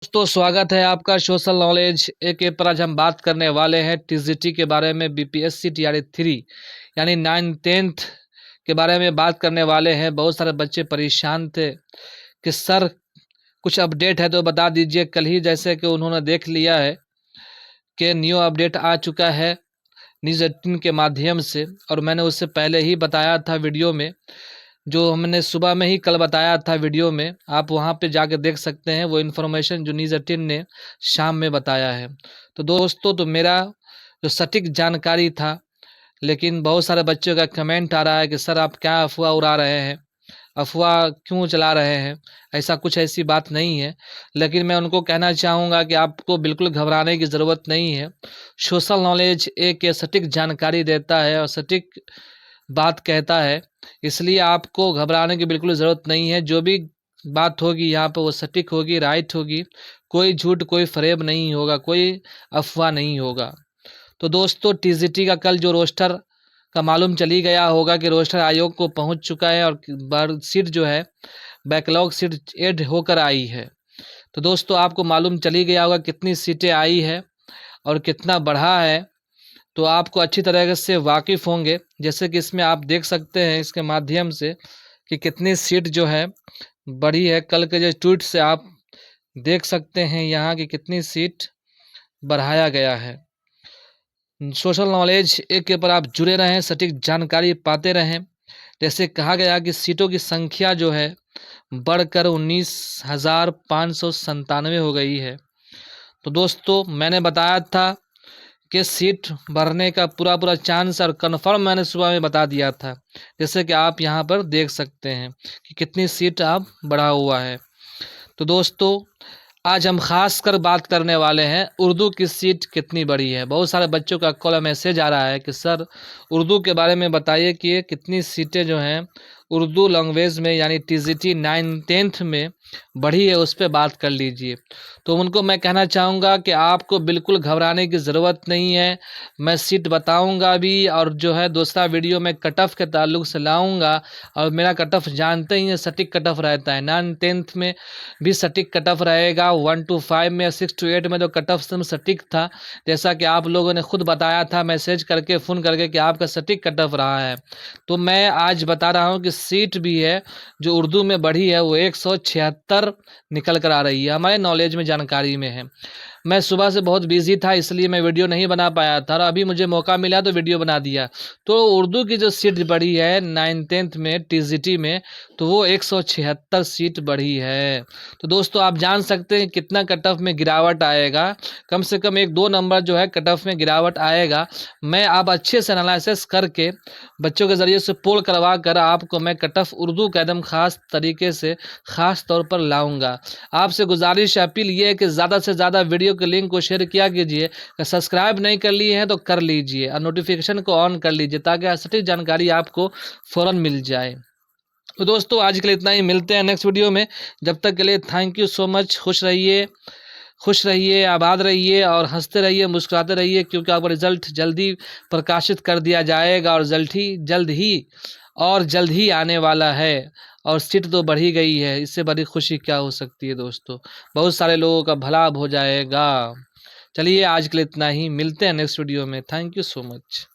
दोस्तों स्वागत है आपका सोशल नॉलेज के पर। आज हम बात करने वाले हैं टीजीटी के बारे में। बीपीएससी टीआरई 3 यानी 9th के बारे में बात करने वाले हैं। बहुत सारे बच्चे परेशान थे कि सर कुछ अपडेट है तो बता दीजिए। कल ही जैसे कि उन्होंने देख लिया है कि न्यू अपडेट आ चुका है न्यूज़18 के माध्यम से, और मैंने उससे पहले ही बताया था वीडियो में, जो हमने सुबह में ही कल बताया था वीडियो में। आप वहां पे जाके देख सकते हैं वो इन्फॉर्मेशन जो न्यूज़18 ने शाम में बताया है। तो दोस्तों, तो मेरा जो सटीक जानकारी था, लेकिन बहुत सारे बच्चों का कमेंट आ रहा है कि सर आप क्या अफवाह उड़ा रहे हैं, अफवाह क्यों चला रहे हैं। ऐसी बात नहीं है। लेकिन मैं उनको कहना चाहूँगा कि आपको बिल्कुल घबराने की ज़रूरत नहीं है। सोशल नॉलेज एक सटीक जानकारी देता है और सटीक बात कहता है, इसलिए आपको घबराने की बिल्कुल ज़रूरत नहीं है। जो भी बात होगी यहाँ पर वो सटीक होगी, राइट होगी। कोई झूठ, कोई फरेब नहीं होगा, कोई अफवाह नहीं होगा। तो दोस्तों, टीजीटी का कल जो रोस्टर का मालूम चली गया होगा कि रोस्टर आयोग को पहुंच चुका है और सीट जो है बैकलॉग सीट ऐड होकर आई है। तो दोस्तों, आपको मालूम चली गया होगा कितनी सीटें आई है और कितना बढ़ा है। तो आपको अच्छी तरह से वाकिफ़ होंगे। जैसे कि इसमें आप देख सकते हैं इसके माध्यम से कि कितनी सीट जो है बढ़ी है। कल के जो ट्वीट से आप देख सकते हैं यहाँ की कितनी सीट बढ़ाया गया है। सोशल नॉलेज एक के ऊपर आप जुड़े रहें, सटीक जानकारी पाते रहें। जैसे कहा गया कि सीटों की संख्या जो है बढ़कर 19,597 हो गई है। तो दोस्तों, मैंने बताया था कि सीट भरने का पूरा चांस और कंफर्म मैंने सुबह में बता दिया था। जैसे कि आप यहाँ पर देख सकते हैं कि कितनी सीट आप बढ़ा हुआ है। तो दोस्तों, आज हम खास कर बात करने वाले हैं उर्दू की सीट कितनी बड़ी है। बहुत सारे बच्चों का कॉल मैसेज आ रहा है कि सर उर्दू के बारे में बताइए कि कितनी सीटें जो हैं उर्दू लैंग्वेज में यानी टीजीटी 9th में बढ़ी है, उस पर बात कर लीजिए। तो उनको मैं कहना चाहूँगा कि आपको बिल्कुल घबराने की ज़रूरत नहीं है। मैं सीट बताऊँगा भी, और जो है दूसरा वीडियो में कट ऑफ के ताल्लुक से लाऊँगा। और मेरा कट ऑफ जानते ही हैं, सटीक कट ऑफ रहता है। 9th में भी सटीक कट ऑफ रहेगा। 1 to 5 में, 6 to 8 में तो कट ऑफ सटीक था, जैसा कि आप लोगों ने खुद बताया था मैसेज करके, फ़ोन करके, कि आपका सटीक कट ऑफ रहा है। तो मैं आज बता रहा हूँ कि सीट भी है जो उर्दू में बढ़ी है वो 176 निकल कर आ रही है, हमारे नॉलेज में, जानकारी में है। मैं सुबह से बहुत बिजी था, इसलिए मैं वीडियो नहीं बना पाया था, और अभी मुझे मौका मिला तो वीडियो बना दिया। तो उर्दू की जो सीट बढ़ी है 9th में टीजीटी में, तो वो 176 सीट बढ़ी है। तो दोस्तों, आप जान सकते हैं कितना कट ऑफ में गिरावट आएगा। कम से कम 1-2 नंबर जो है कट ऑफ में गिरावट आएगा। मैं आप अच्छे से एनालिसिस करके बच्चों के ज़रिए से पोल करवा कर आपको मैं कट ऑफ उर्दू का एकदम ख़ास तरीके से, ख़ास तौर पर लाऊंगा। आपसे गुजारिश, अपील ये है कि ज़्यादा से ज़्यादा वीडियो के लिंक को शेयर किया कीजिए। सब्सक्राइब नहीं कर लिए हैं तो कर लीजिए, और नोटिफिकेशन को ऑन कर लीजिए, ताकि सटीक जानकारी आपको फ़ौरन मिल जाए। तो दोस्तों, आज के लिए इतना ही। मिलते हैं नेक्स्ट वीडियो में। जब तक के लिए थैंक यू सो मच। खुश रहिए, आबाद रहिए, और हंसते रहिए, मुस्कुराते रहिए, क्योंकि आपका रिजल्ट जल्दी प्रकाशित कर दिया जाएगा, और जल्द ही आने वाला है। और सीट तो बढ़ी गई है, इससे बड़ी खुशी क्या हो सकती है दोस्तों। बहुत सारे लोगों का भला हो जाएगा। चलिए, आज के लिए इतना ही। मिलते हैं नेक्स्ट वीडियो में। Thank you so much.